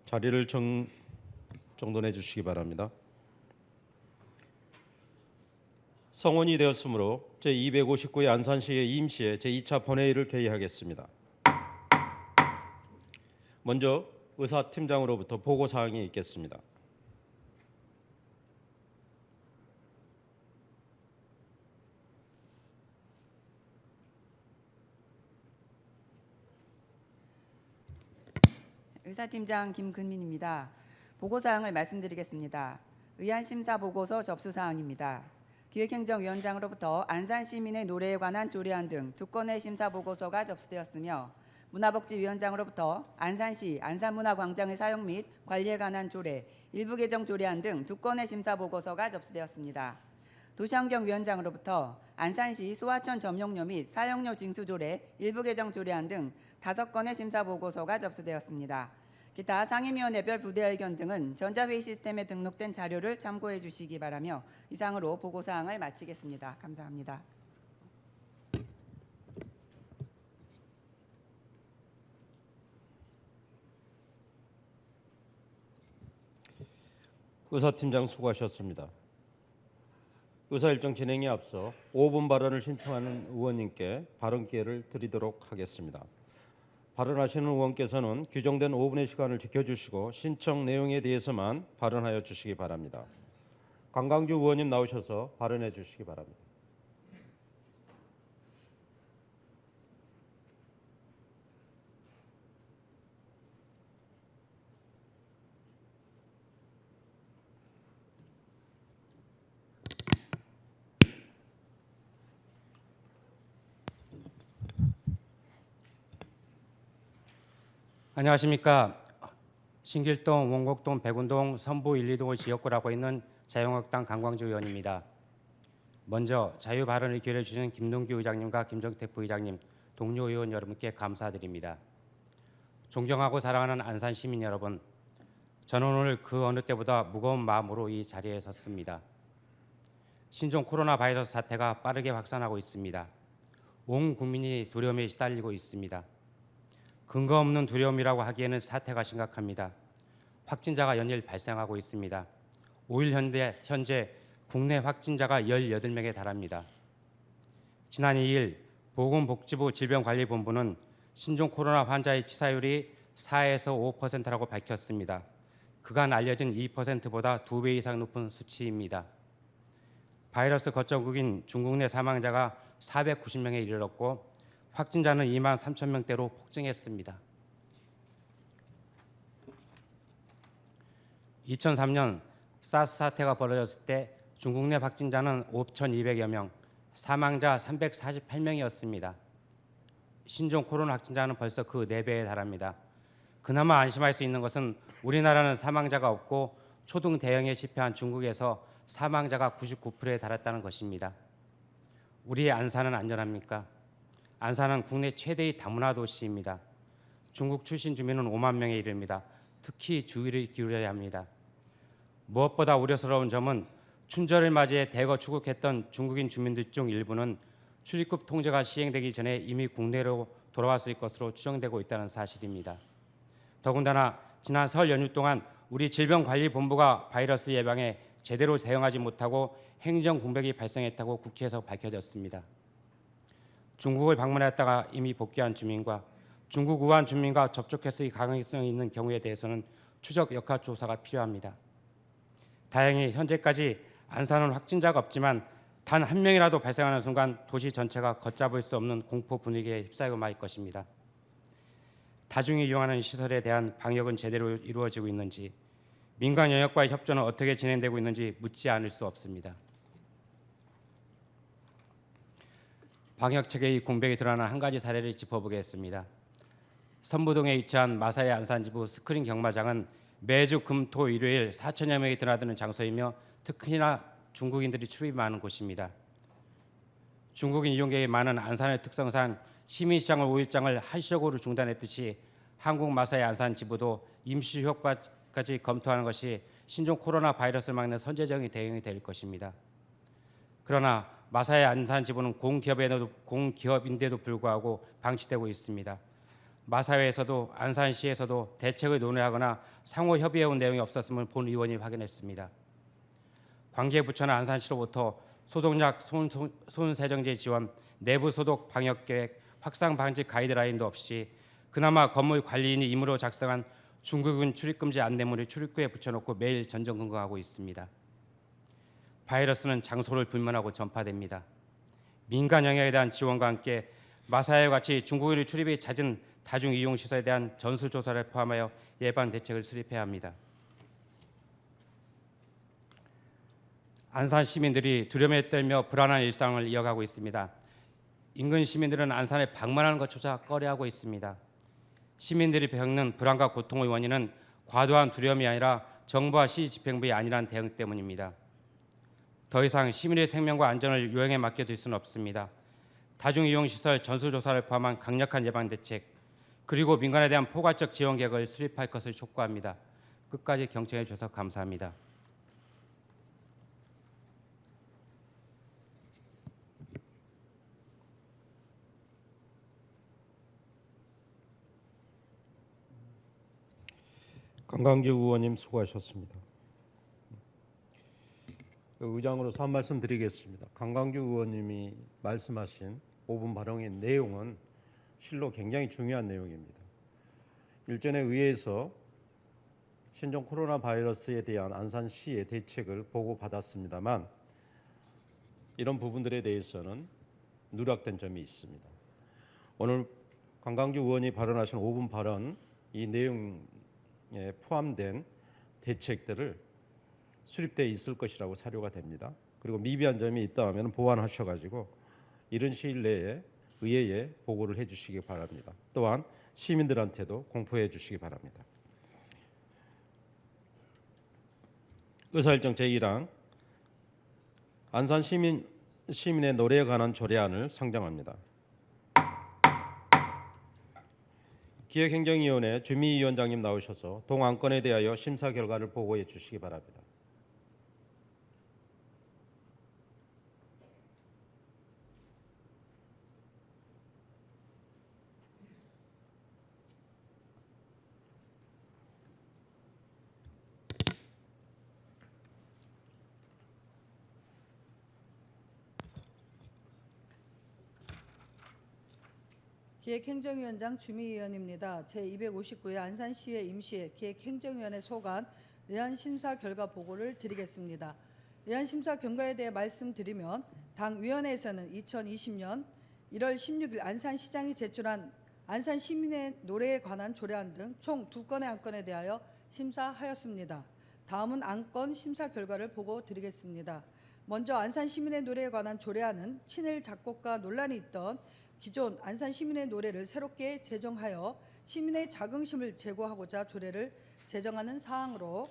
자리를 정돈해 주시기 바랍니다. 성원이 되었으므로 제259회 안산시의 임시회 제2차 본회의를 개의하겠습니다. 먼저 의사팀장으로부터 보고사항이 있겠습니다. 의사팀장 김근민입니다. 보고사항을 말씀드리겠습니다. 의안심사보고서 접수사항입니다. 기획행정위원장으로부터 안산시민의 노래에 관한 조례안 등 2건의 심사보고서가 접수되었으며 문화복지위원장으로부터 안산시 안산문화광장의 사용 및 관리에 관한 조례, 일부 개정 조례안 등 2건의 심사보고서가 접수되었습니다. 도시환경위원장으로부터 안산시 소하천 점용료 및 사용료 징수조례, 일부 개정 조례안 등 5건의 심사보고서가 접수되었습니다. 기타 상임위원회별 부대 의견 등은 전자회의 시스템에 등록된 자료를 참고해 주시기 바라며 이상으로 보고사항을 마치겠습니다. 감사합니다. 의사팀장 수고하셨습니다. 의사일정 진행에 앞서 5분 발언을 신청하는 의원님께 발언 기회를 드리도록 하겠습니다. 발언하시는 의원께서는 규정된 5분의 시간을 지켜주시고 신청 내용에 대해서만 발언하여 주시기 바랍니다. 강강주 의원님 나오셔서 발언해 주시기 바랍니다. 안녕하십니까. 신길동, 원곡동, 백운동, 선부 1, 2동을 지역구로 하고 있는 자유한국당 강광주 의원입니다. 먼저 자유 발언의 기회를 주신 김동규 의장님과 김정태 부의장님, 동료 의원 여러분께 감사드립니다. 존경하고 사랑하는 안산 시민 여러분, 저는 오늘 그 어느 때보다 무거운 마음으로 이 자리에 섰습니다. 신종 코로나 바이러스 사태가 빠르게 확산하고 있습니다. 온 국민이 두려움에 시달리고 있습니다. 근거 없는 두려움이라고 하기에는 사태가 심각합니다. 확진자가 연일 발생하고 있습니다. 5일 현재 국내 확진자가 18명에 달합니다. 지난 2일 보건복지부 질병관리본부는 신종 코로나 환자의 치사율이 4에서 5%라고 밝혔습니다. 그간 알려진 2%보다 2배 이상 높은 수치입니다. 바이러스 거점국인 중국 내 사망자가 490명에 이르렀고 확진자는 2만 3천 명대로 폭증했습니다. 2003년 사스 사태가 벌어졌을 때 중국 내 확진자는 5,200여 명, 사망자 348명이었습니다. 신종 코로나 확진자는 벌써 그 4배에 달합니다. 그나마 안심할 수 있는 것은 우리나라는 사망자가 없고 초등 대응에 실패한 중국에서 사망자가 99%에 달했다는 것입니다. 우리의 안산은 안전합니까? 안산은 국내 최대의 다문화 도시입니다. 중국 출신 주민은 5만 명에 이릅니다. 특히 주의를 기울여야 합니다. 무엇보다 우려스러운 점은 춘절을 맞이해 대거 출국했던 중국인 주민들 중 일부는 출입국 통제가 시행되기 전에 이미 국내로 돌아왔을 것으로 추정되고 있다는 사실입니다. 더군다나 지난 설 연휴 동안 우리 질병관리본부가 바이러스 예방에 제대로 대응하지 못하고 행정 공백이 발생했다고 국회에서 밝혀졌습니다. 중국을 방문했다가 이미 복귀한 주민과 중국 우한 주민과 접촉했을 가능성이 있는 경우에 대해서는 추적 역학 조사가 필요합니다. 다행히 현재까지 안산은 확진자가 없지만 단 한 명이라도 발생하는 순간 도시 전체가 걷잡을 수 없는 공포 분위기에 휩싸이고 말 것입니다. 다중이 이용하는 시설에 대한 방역은 제대로 이루어지고 있는지, 민간 영역과의 협조는 어떻게 진행되고 있는지 묻지 않을 수 없습니다. 방역 체계의 공백이 드러난 한 가지 사례를 짚어보겠습니다. 선부동에 위치한 마사의 안산지부 스크린 경마장은 매주 금, 토, 일요일 4천여 명이 드나드는 장소이며 특히나 중국인들이 출입이 많은 곳입니다. 중국인 이용객이 많은 안산의 특성상 시민시장을 5일장을 한시적으로 중단했듯이 한국 마사의 안산지부도 임시 휴업까지 검토하는 것이 신종 코로나 바이러스를 막는 선제적인 대응이 될 것입니다. 그러나 마사의 안산지부는 공기업인데도 불구하고 방치되고 있습니다. 마사회에서도 안산시에서도 대책을 논의하거나 상호 협의해온 내용이 없었음을 본 의원이 확인했습니다. 관계부처나 안산시로부터 소독약 손세정제 지원, 내부 소독 방역계획, 확산 방지 가이드라인도 없이 그나마 건물 관리인이 임의로 작성한 중국인 출입금지 안내문을 출입구에 붙여놓고 매일 전전긍긍하고 있습니다. 바이러스는 장소를 불문하고 전파됩니다. 민간 영역에 대한 지원과 함께 마사회와 같이 중국인의 출입이 잦은 다중이용시설에 대한 전수조사를 포함하여 예방 대책을 수립해야 합니다. 안산 시민들이 두려움에 떨며 불안한 일상을 이어가고 있습니다. 인근 시민들은 안산에 방문하는 것조차 꺼려하고 있습니다. 시민들이 겪는 불안과 고통의 원인은 과도한 두려움이 아니라 정부와 시 집행부의 안일한 대응 때문입니다. 더 이상 시민의 생명과 안전을 요행에 맡겨둘 수는 없습니다. 다중이용시설 전수조사를 포함한 강력한 예방대책, 그리고 민간에 대한 포괄적 지원 계획을 수립할 것을 촉구합니다. 끝까지 경청해 주셔서 감사합니다. 강강규 의원님 수고하셨습니다. 의장으로서 한 말씀 드리겠습니다. 강강규 의원님이 말씀하신 5분 발언의 내용은 실로 굉장히 중요한 내용입니다. 일전에 의회에서 신종 코로나 바이러스에 대한 안산시의 대책을 보고받았습니다만 이런 부분들에 대해서는 누락된 점이 있습니다. 오늘 강강규 의원이 발언하신 5분 발언 이 내용에 포함된 대책들을 수립되어 있을 것이라고 사료가 됩니다. 그리고 미비한 점이 있다면 보완하셔가지고 이른 시일 내에 의회에 보고를 해주시기 바랍니다. 또한 시민들한테도 공포해 주시기 바랍니다. 의사일정 제1항 안산 시민의 노래에 관한 조례안을 상정합니다. 기획행정위원회 주미위원장님 나오셔서 동안건에 대하여 심사 결과를 보고해 주시기 바랍니다. 기획행정위원장 주미위원입니다. 제259회 안산시의 임시회 기획행정위원회 소관 의안심사 결과 보고를 드리겠습니다. 의안심사 결과에 대해 말씀드리면 당 위원회에서는 2020년 1월 16일 안산시장이 제출한 안산 시민의 노래에 관한 조례안 등 총 2건의 안건에 대하여 심사하였습니다. 다음은 안건 심사 결과를 보고 드리겠습니다. 먼저 안산 시민의 노래에 관한 조례안은 친일 작곡가 논란이 있던 기존 안산 시민의 노래를 새롭게 제정하여 시민의 자긍심을 제고하고자 조례를 제정하는 사항으로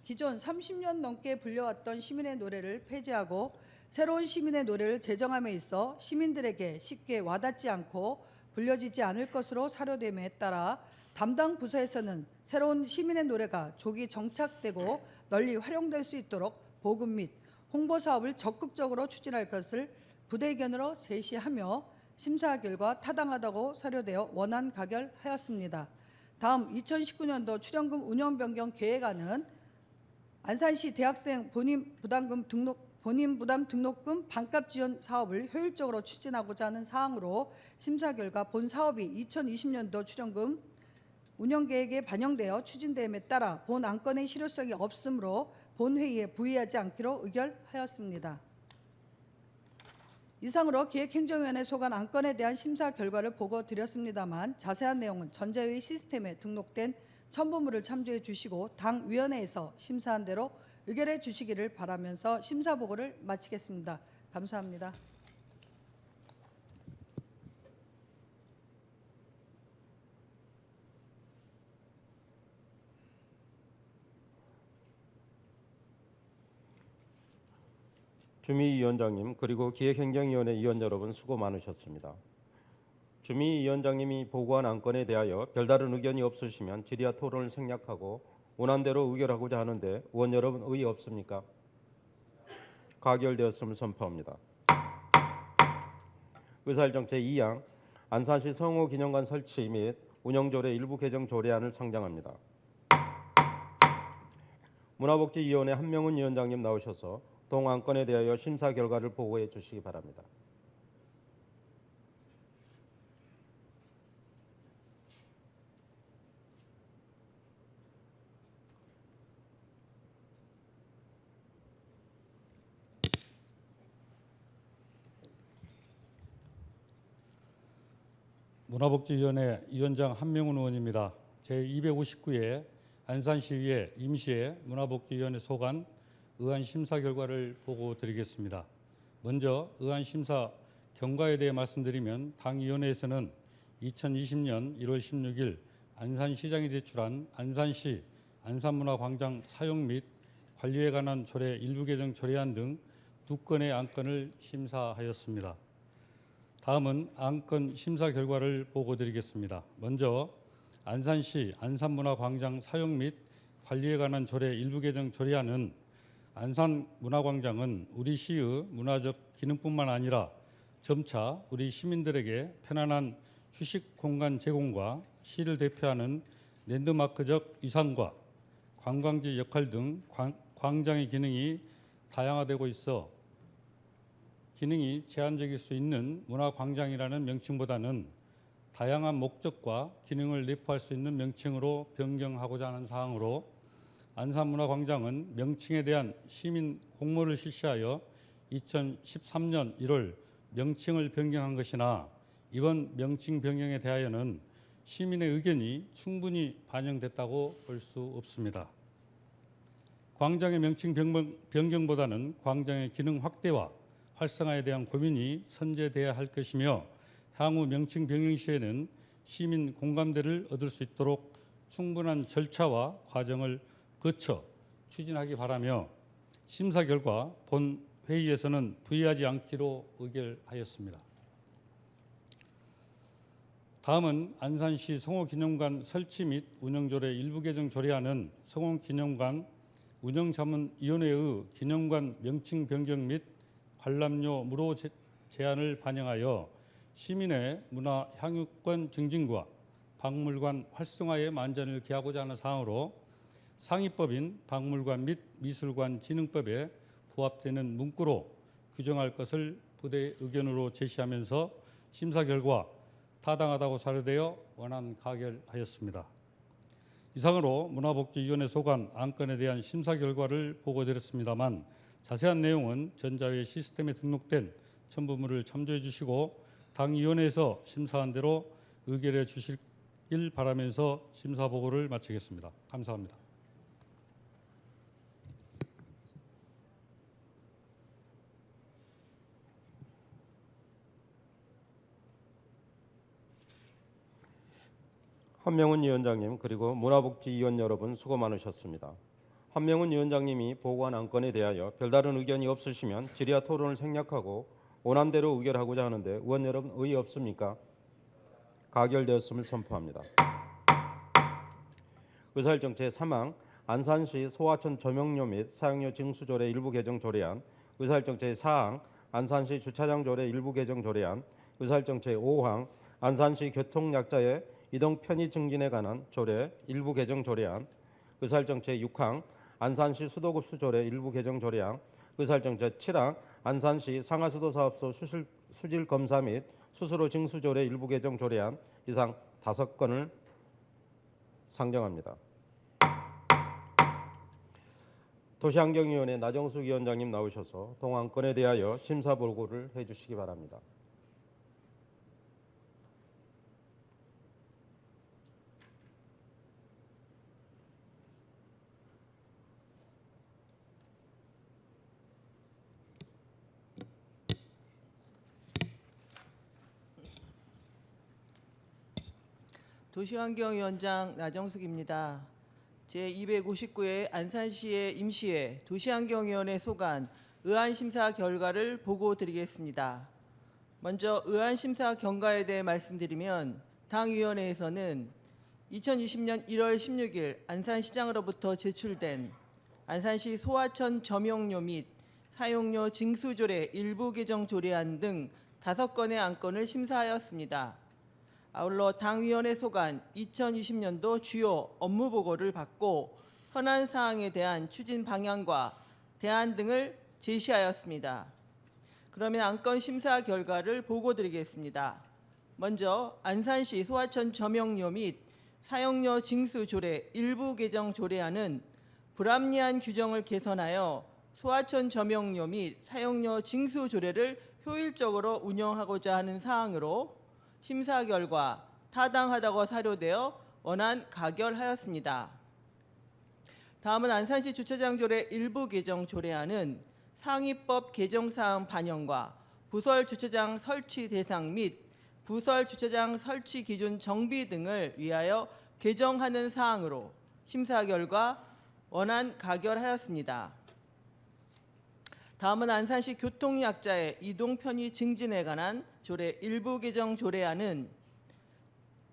기존 30년 넘게 불려왔던 시민의 노래를 폐지하고 새로운 시민의 노래를 제정함에 있어 시민들에게 쉽게 와닿지 않고 불려지지 않을 것으로 사료됨에 따라 담당 부서에서는 새로운 시민의 노래가 조기 정착되고 널리 활용될 수 있도록 보급 및 홍보 사업을 적극적으로 추진할 것을 부대의견으로 제시하며 심사 결과 타당하다고 사료되어 원안 가결하였습니다. 다음 2019년도 출연금 운영 변경 계획안은 안산시 대학생 본인 부담 등록금 반값 지원 사업을 효율적으로 추진하고자 하는 사항으로 심사 결과 본 사업이 2020년도 출연금 운영 계획에 반영되어 추진됨에 따라 본 안건의 실효성이 없으므로 본회의에 부의하지 않기로 의결하였습니다. 이상으로 기획행정위원회 소관 안건에 대한 심사 결과를 보고 드렸습니다만 자세한 내용은 전자회의 시스템에 등록된 첨부물을 참조해 주시고 당 위원회에서 심사한 대로 의결해 주시기를 바라면서 심사 보고를 마치겠습니다. 감사합니다. 주미위원장님 그리고 기획행정위원회 위원 여러분 수고 많으셨습니다. 주미위원장님이 보고한 안건에 대하여 별다른 의견이 없으시면 질의와 토론을 생략하고 원안대로 의결하고자 하는데 의원 여러분 의의 없습니까? 가결되었음을 선포합니다. 의사일정 제2항 안산시 성호기념관 설치 및 운영조례 일부 개정 조례안을 상정합니다. 문화복지위원회 한명훈 위원장님 나오셔서 동안건에 대하여 심사 결과를 보고해 주시기 바랍니다. 문화복지위원회 위원장 한명훈 의원입니다. 제259회 안산시의회 임시회 문화복지위원회 소관 의안 심사 결과를 보고 드리겠습니다. 먼저 의안 심사 경과에 대해 말씀드리면 당위원회에서는 2020년 1월 16일 안산시장이 제출한 안산시 안산문화광장 사용 및 관리에 관한 조례 일부 개정 조례안 등 2건의 안건을 심사하였습니다. 다음은 안건 심사 결과를 보고 드리겠습니다. 먼저 안산시 안산문화광장 사용 및 관리에 관한 조례 일부 개정 조례안은 안산문화광장은 우리 시의 문화적 기능뿐만 아니라 점차 우리 시민들에게 편안한 휴식 공간 제공과 시를 대표하는 랜드마크적 위상과 관광지 역할 등 광장의 기능이 다양화되고 있어 기능이 제한적일 수 있는 문화광장이라는 명칭보다는 다양한 목적과 기능을 내포할 수 있는 명칭으로 변경하고자 하는 사항으로 안산문화광장은 명칭에 대한 시민 공모를 실시하여 2013년 1월 명칭을 변경한 것이나 이번 명칭 변경에 대하여는 시민의 의견이 충분히 반영됐다고 볼 수 없습니다. 광장의 명칭 변경보다는 광장의 기능 확대와 활성화에 대한 고민이 선제돼야 할 것이며 향후 명칭 변경 시에는 시민 공감대를 얻을 수 있도록 충분한 절차와 과정을 거쳐 추진하기 바라며 심사 결과 본 회의에서는 부의하지 않기로 의결하였습니다. 다음은 안산시 성호기념관 설치 및 운영조례 일부 개정 조례안은 성호기념관 운영자문위원회의 기념관 명칭 변경 및 관람료 무료 제한을 반영하여 시민의 문화 향유권 증진과 박물관 활성화에 만전을 기하고자 하는 사항으로 상위법인 박물관 및 미술관 진흥법에 부합되는 문구로 규정할 것을 부대 의견으로 제시하면서 심사 결과 타당하다고 사료되어 원안 가결하였습니다. 이상으로 문화복지위원회 소관 안건에 대한 심사 결과를 보고드렸습니다만 자세한 내용은 전자회의 시스템에 등록된 첨부물을 참조해 주시고 당위원회에서 심사한 대로 의결해 주시길 바라면서 심사 보고를 마치겠습니다. 감사합니다. 한명훈 위원장님 그리고 문화복지위원 여러분 수고 많으셨습니다. 한명훈 위원장님이 보고한 안건에 대하여 별다른 의견이 없으시면 질의와 토론을 생략하고 원안대로 의결하고자 하는데 의원 여러분 의의 없습니까? 가결되었음을 선포합니다. 의사일정 제3항 안산시 소하천 조명료 및 사용료 징수조례 일부 개정 조례안, 의사일정 제4항 안산시 주차장 조례 일부 개정 조례안, 의사일정 제5항 안산시 교통약자의 이동 편의 증진에 관한 조례 일부 개정 조례안, 의사일정 제6항 안산시 수도급수 조례 일부 개정 조례안, 의사일정 제7항 안산시 상하수도 사업소 수질 검사 및 수수료 징수 조례 일부 개정 조례안 이상 5건을 상정합니다. 도시환경위원회 나정숙 위원장님 나오셔서 동안건에 대하여 심사 보고를 해주시기 바랍니다. 도시환경위원장 나정숙입니다. 제259회 안산시의 임시회 도시환경위원회 소관 의안심사 결과를 보고 드리겠습니다. 먼저 의안심사 경과에 대해 말씀드리면 당위원회에서는 2020년 1월 16일 안산시장으로부터 제출된 안산시 소하천 점용료 및 사용료 징수조례 일부 개정 조례안 등 5건의 안건을 심사하였습니다. 아울러 당위원회 소관 2020년도 주요 업무 보고를 받고 현안 사항에 대한 추진 방향과 대안 등을 제시하였습니다. 그러면 안건 심사 결과를 보고드리겠습니다. 먼저 안산시 소하천 점용료 및 사용료 징수 조례 일부 개정 조례안은 불합리한 규정을 개선하여 소하천 점용료 및 사용료 징수 조례를 효율적으로 운영하고자 하는 사항으로 심사 결과 타당하다고 사료되어 원안 가결하였습니다. 다음은 안산시 주차장 조례 일부 개정 조례안은 상위법 개정 사항 반영과 부설 주차장 설치 대상 및 부설 주차장 설치 기준 정비 등을 위하여 개정하는 사항으로 심사 결과 원안 가결하였습니다. 다음은 안산시 교통약자의 이동 편의 증진에 관한 조례 일부 개정 조례안은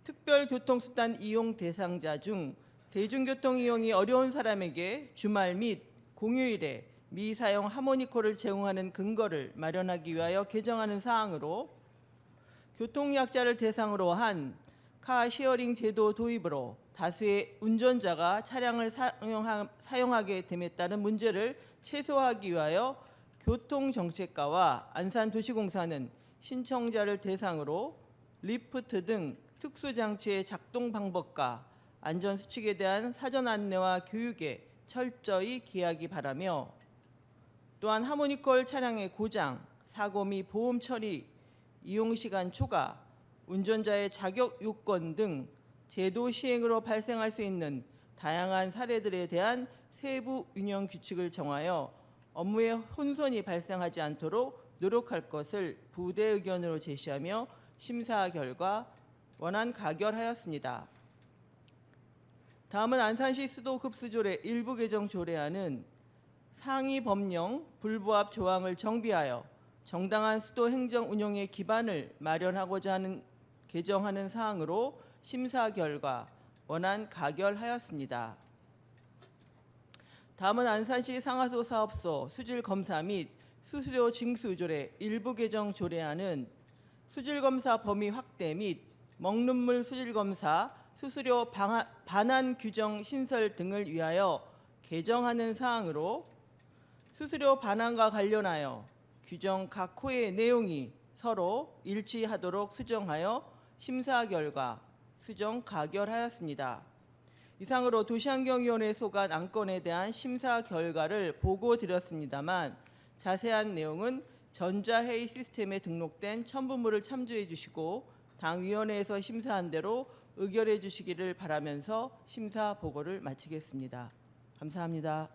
특별교통수단 이용 대상자 중 대중교통 이용이 어려운 사람에게 주말 및 공휴일에 미사용 하모니콜을 제공하는 근거를 마련하기 위하여 개정하는 사항으로 교통약자를 대상으로 한 카쉐어링 제도 도입으로 다수의 운전자가 차량을 사용하게 됨에 따른 문제를 최소화하기 위하여 교통정책과와 안산도시공사는 신청자를 대상으로 리프트 등 특수장치의 작동 방법과 안전수칙에 대한 사전 안내와 교육에 철저히 기하기 바라며 또한 하모니콜 차량의 고장, 사고 및 보험 처리, 이용시간 초과, 운전자의 자격 요건 등 제도 시행으로 발생할 수 있는 다양한 사례들에 대한 세부 운영 규칙을 정하여 업무에 혼선이 발생하지 않도록 노력할 것을 부대 의견으로 제시하며 심사 결과 원안 가결하였습니다. 다음은 안산시 수도급수조례 일부 개정 조례안은 상위 법령 불부합 조항을 정비하여 정당한 수도 행정 운영의 기반을 마련하고자 하는 개정하는 사항으로 심사 결과 원안 가결하였습니다. 다음은 안산시 상하수 사업소 수질 검사 및 수수료 징수 조례 일부 개정 조례안은 수질 검사 범위 확대 및 먹는물 수질 검사 수수료 반환 규정 신설 등을 위하여 개정하는 사항으로 수수료 반환과 관련하여 규정 각 호의 내용이 서로 일치하도록 수정하여 심사 결과 수정 가결하였습니다. 이상으로 도시환경위원회 소관 안건에 대한 심사 결과를 보고드렸습니다만 자세한 내용은 전자회의 시스템에 등록된 첨부물을 참조해 주시고 당위원회에서 심사한 대로 의결해 주시기를 바라면서 심사 보고를 마치겠습니다. 감사합니다.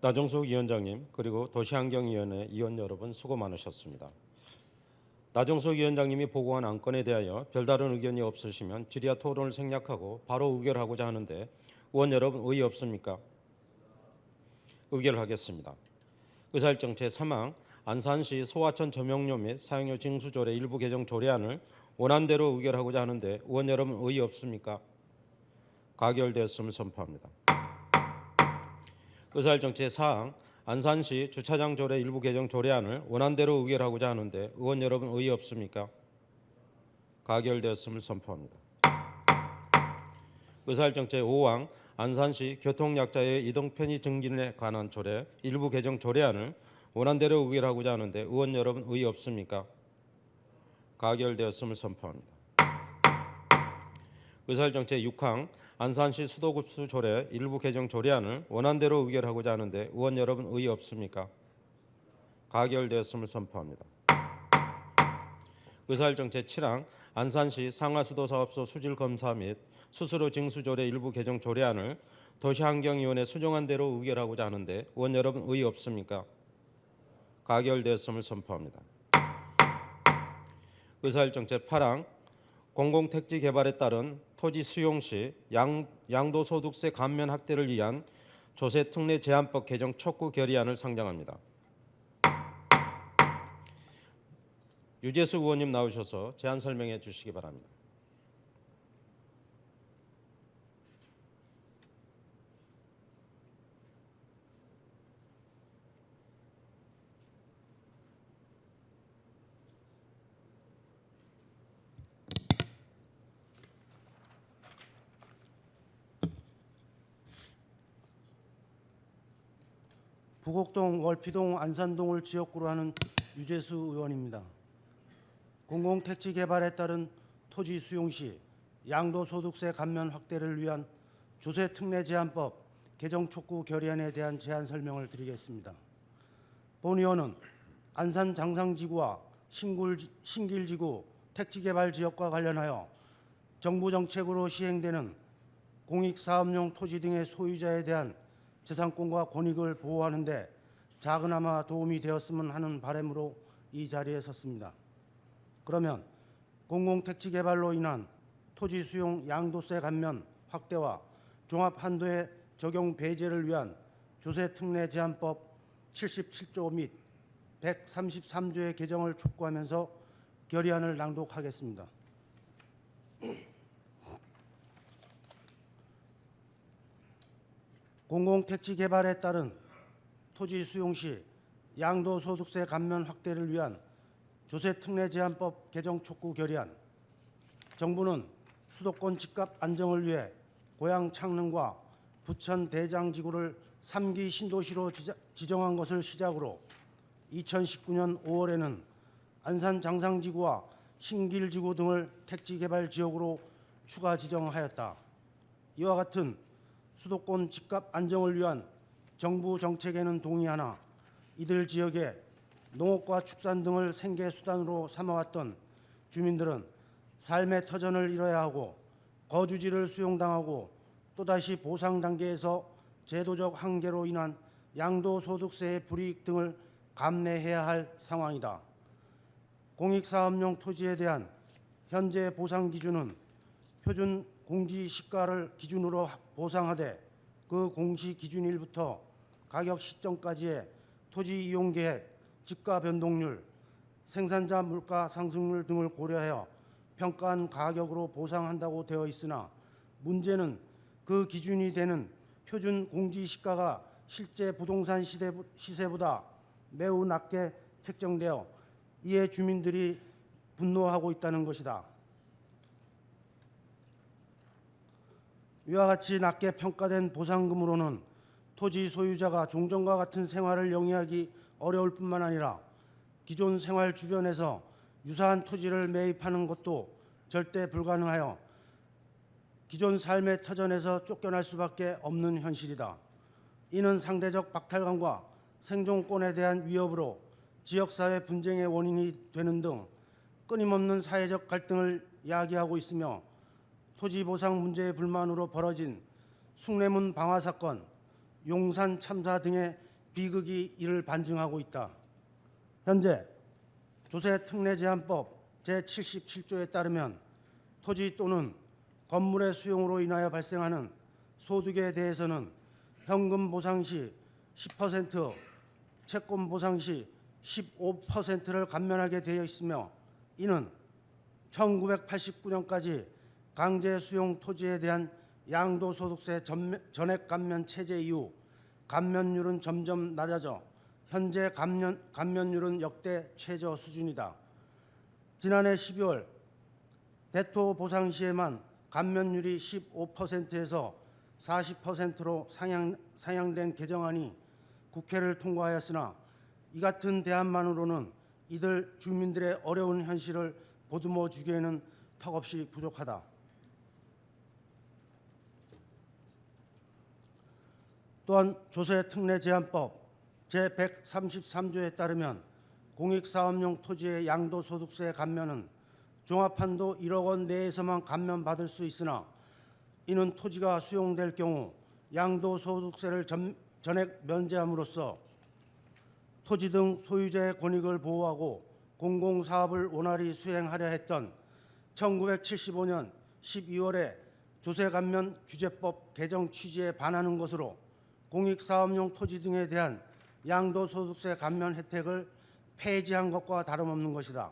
나정숙 위원장님 그리고 도시환경위원회 위원 여러분 수고 많으셨습니다. 나정숙 위원장님이 보고한 안건에 대하여 별다른 의견이 없으시면 질의와 토론을 생략하고 바로 의결하고자 하는데 의원 여러분 의의 없습니까? 의결하겠습니다. 의사일정 제3항 안산시 소하천 점용료 및 사용료 징수조례 일부 개정 조례안을 원안대로 의결하고자 하는데 의원 여러분 의의 없습니까? 가결되었음을 선포합니다. 의사일정 제4항 안산시 주차장 조례 일부 개정 조례안을 원안대로 의결하고자 하는데 의원 여러분 의의 없습니까? 가결되었음을 선포합니다. 의사일정 제5항 안산시 교통약자의 이동 편의 증진에 관한 조례 일부 개정 조례안을 원안대로 의결하고자 하는데 의원 여러분 의의 없습니까? 가결되었음을 선포합니다. 의사일정 제6항 안산시 수도급수 조례 일부 개정 조례안을 원안대로 의결하고자 하는데 의원 여러분 의의 없습니까? 가결되었음을 선포합니다. 의사일정 제7항 안산시 상하수도사업소 수질검사 및 수수료 징수 조례 일부 개정 조례안을 도시환경위원회 수정안 대로 의결하고자 하는데 의원 여러분 의의 없습니까? 가결되었음을 선포합니다. 의사일정 제8항 공공택지 개발에 따른 토지 수용 시 양도소득세 감면 확대를 위한 조세특례 제한법 개정 촉구 결의안을 상정합니다. 유재수 의원님 나오셔서 제안 설명해 주시기 바랍니다. 부곡동, 월피동, 안산동을 지역구로 하는 유재수 의원입니다. 공공택지 개발에 따른 토지 수용 시 양도소득세 감면 확대를 위한 조세특례제한법 개정 촉구 결의안에 대한 제안 설명을 드리겠습니다. 본 의원은 안산 장상지구와 신길지구 택지개발지역과 관련하여 정부 정책으로 시행되는 공익사업용 토지 등의 소유자에 대한 재산권과 권익을 보호하는 데 작은아마 도움이 되었으면 하는 바람으로 이 자리에 섰습니다. 그러면 공공택지개발로 인한 토지 수용 양도세 감면 확대와 종합한도의 적용 배제를 위한 조세특례제한법 77조 및 133조의 개정을 촉구하면서 결의안을 낭독하겠습니다. 공공택지 개발에 따른 토지 수용 시 양도소득세 감면 확대를 위한 조세특례제한법 개정 촉구 결의안. 정부는 수도권 집값 안정을 위해 고양 창릉과 부천 대장지구를 3기 신도시로 지정한 것을 시작으로 2019년 5월에는 안산 장상지구와 신길지구 등을 택지개발 지역으로 추가 지정하였다. 이와 같은 수도권 집값 안정을 위한 정부 정책에는 동의하나 이들 지역에 농업과 축산 등을 생계 수단으로 삼아왔던 주민들은 삶의 터전을 잃어야 하고 거주지를 수용당하고 또다시 보상 단계에서 제도적 한계로 인한 양도소득세의 불이익 등을 감내해야 할 상황이다. 공익사업용 토지에 대한 현재 보상 기준은 표준 공시시가를 기준으로 보상하되 그 공시 기준일부터 가격 시점까지의 토지 이용 계획, 집가 변동률, 생산자 물가 상승률 등을 고려하여 평가한 가격으로 보상한다고 되어 있으나 문제는 그 기준이 되는 표준 공시시가가 실제 부동산 시세보다 매우 낮게 책정되어 이에 주민들이 분노하고 있다는 것이다. 이와 같이 낮게 평가된 보상금으로는 토지 소유자가 종전과 같은 생활을 영위하기 어려울 뿐만 아니라 기존 생활 주변에서 유사한 토지를 매입하는 것도 절대 불가능하여 기존 삶의 터전에서 쫓겨날 수밖에 없는 현실이다. 이는 상대적 박탈감과 생존권에 대한 위협으로 지역사회 분쟁의 원인이 되는 등 끊임없는 사회적 갈등을 야기하고 있으며 토지 보상 문제의 불만으로 벌어진 숭례문 방화 사건, 용산 참사 등의 비극이 이를 반증하고 있다. 현재 조세특례제한법 제77조에 따르면 토지 또는 건물의 수용으로 인하여 발생하는 소득에 대해서는 현금 보상 시 10%, 채권 보상 시 15%를 감면하게 되어 있으며 이는 1989년까지 강제 수용 토지에 대한 양도소득세 전액 감면 체제 이후 감면율은 점점 낮아져 현재 감면율은 역대 최저 수준이다. 지난해 12월 대토 보상 시에만 감면율이 15%에서 40%로 상향된 개정안이 국회를 통과하였으나 이 같은 대안만으로는 이들 주민들의 어려운 현실을 보듬어 주기에는 턱없이 부족하다. 또한 조세특례제한법 제133조에 따르면 공익사업용 토지의 양도소득세 감면은 종합한도 1억 원 내에서만 감면받을 수 있으나 이는 토지가 수용될 경우 양도소득세를 전액 면제함으로써 토지 등 소유자의 권익을 보호하고 공공사업을 원활히 수행하려 했던 1975년 12월의 조세감면 규제법 개정 취지에 반하는 것으로 공익사업용 토지 등에 대한 양도소득세 감면 혜택을 폐지한 것과 다름없는 것이다.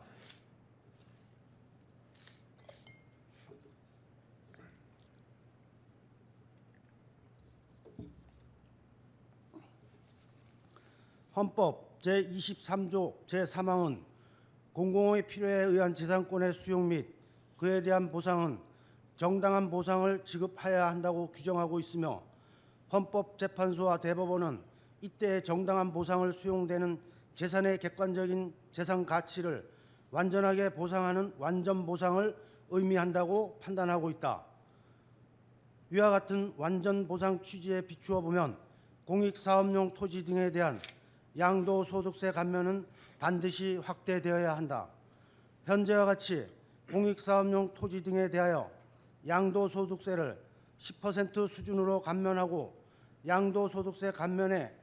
헌법 제23조 제3항은 공공의 필요에 의한 재산권의 수용 및 그에 대한 보상은 정당한 보상을 지급해야 한다고 규정하고 있으며 헌법재판소와 대법원은 이때 정당한 보상을 수용되는 재산의 객관적인 재산 가치를 완전하게 보상하는 완전 보상을 의미한다고 판단하고 있다. 위와 같은 완전 보상 취지에 비추어 보면 공익사업용 토지 등에 대한 양도소득세 감면은 반드시 확대되어야 한다. 현재와 같이 공익사업용 토지 등에 대하여 양도소득세를 10% 수준으로 감면하고 양도소득세 감면의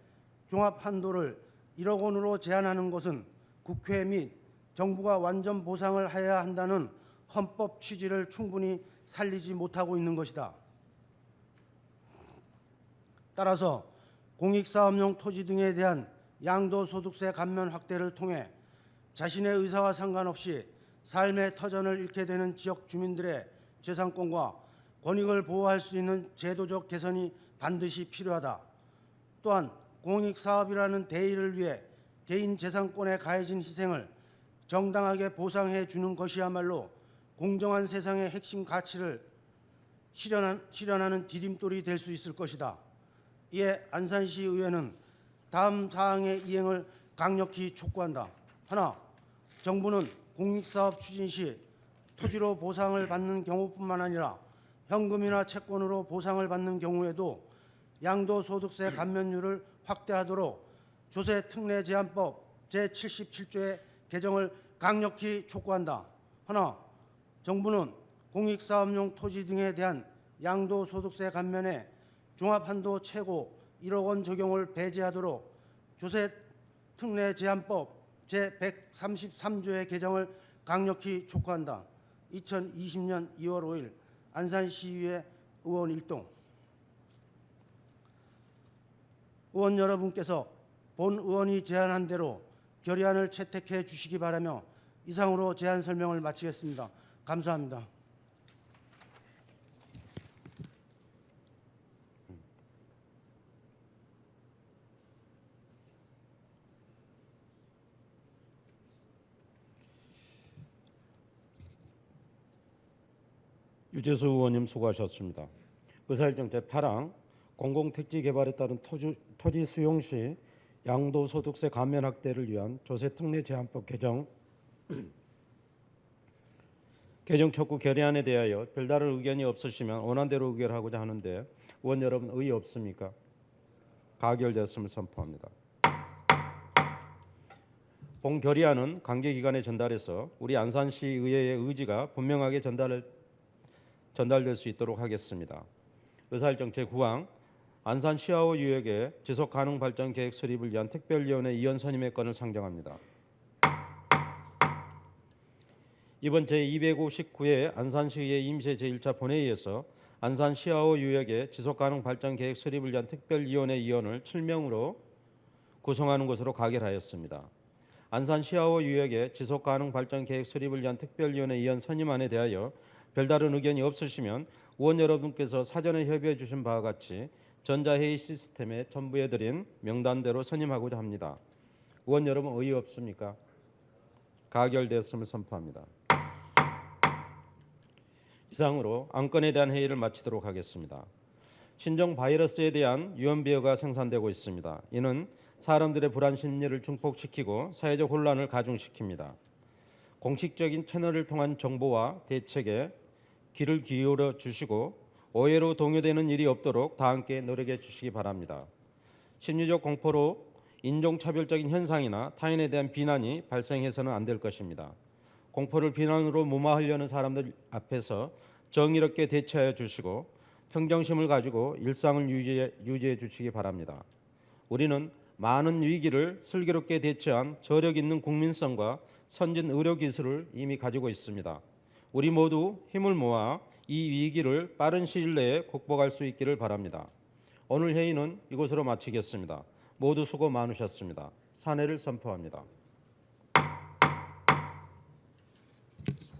종합한도를 1억 원으로 제한하는 것은 국회 및 정부가 완전 보상을 해야 한다는 헌법 취지를 충분히 살리지 못하고 있는 것이다. 따라서 공익사업용 토지 등에 대한 양도소득세 감면 확대를 통해 자신의 의사와 상관없이 삶의 터전을 잃게 되는 지역 주민들의 재산권과 권익을 보호할 수 있는 제도적 개선이 반드시 필요하다. 또한 공익사업이라는 대의를 위해 개인 재산권에 가해진 희생을 정당하게 보상해 주는 것이야말로 공정한 세상의 핵심 가치를 실현하는 디딤돌이 될 수 있을 것이다. 이에 안산시 의회는 다음 사항의 이행을 강력히 촉구한다. 하나, 정부는 공익사업 추진 시 토지로 보상을 받는 경우뿐만 아니라 현금이나 채권으로 보상을 받는 경우에도 양도소득세 감면율을 확대하도록 조세특례제한법 제77조의 개정을 강력히 촉구한다. 하나, 정부는 공익사업용 토지 등에 대한 양도소득세 감면에 종합한도 최고 1억 원 적용을 배제하도록 조세특례제한법 제133조의 개정을 강력히 촉구한다. 2020년 2월 5일 안산시의회 의원 일동. 의원 여러분께서 본 의원이 제안한 대로 결의안을 채택해 주시기 바라며 이상으로 제안 설명을 마치겠습니다. 감사합니다. 유재수 의원님 수고하셨습니다. 의사일정 제8항 공공택지 개발에 따른 토지 수용 시 양도소득세 감면 확대를 위한 조세특례제한법 개정 촉구 결의안에 대하여 별다른 의견이 없으시면 원안대로 의결하고자 하는데 의원 여러분 의의 없습니까? 가결되었음을 선포합니다. 본 결의안은 관계기관에 전달해서 우리 안산시 의회의 의지가 분명하게 전달될 수 있도록 하겠습니다. 의사일정 제9항 안산시아호 유역의 지속가능 발전 계획 수립을 위한 특별위원회 위원 선임의 건을 상정합니다. 이번 제259회 안산시의회 임시 제1차 본회의에서 안산시아호 유역의 지속가능 발전 계획 수립을 위한 특별위원회 위원을 7명으로 구성하는 것으로 가결하였습니다. 안산시아호 유역의 지속가능 발전 계획 수립을 위한 특별위원회 위원 선임안에 대하여 별다른 의견이 없으시면 의원 여러분께서 사전에 협의해 주신 바와 같이 전자회의 시스템에 첨부해드린 명단대로 선임하고자 합니다. 의원 여러분 의의 없습니까? 가결되었음을 선포합니다. 이상으로 안건에 대한 회의를 마치도록 하겠습니다. 신종 바이러스에 대한 유언비어가 생산되고 있습니다. 이는 사람들의 불안 심리를 증폭시키고 사회적 혼란을 가중시킵니다. 공식적인 채널을 통한 정보와 대책에 귀를 기울여 주시고 오해로 동요되는 일이 없도록 다 함께 노력해 주시기 바랍니다. 심리적 공포로 인종차별적인 현상이나 타인에 대한 비난이 발생해서는 안 될 것입니다. 공포를 비난으로 무마하려는 사람들 앞에서 정의롭게 대처해 주시고 평정심을 가지고 일상을 유지해 주시기 바랍니다. 우리는 많은 위기를 슬기롭게 대처한 저력 있는 국민성과 선진 의료 기술을 이미 가지고 있습니다. 우리 모두 힘을 모아 이 위기를 빠른 시일 내에 극복할 수 있기를 바랍니다. 오늘 회의는 이것으로 마치겠습니다. 모두 수고 많으셨습니다. 산회를 선포합니다.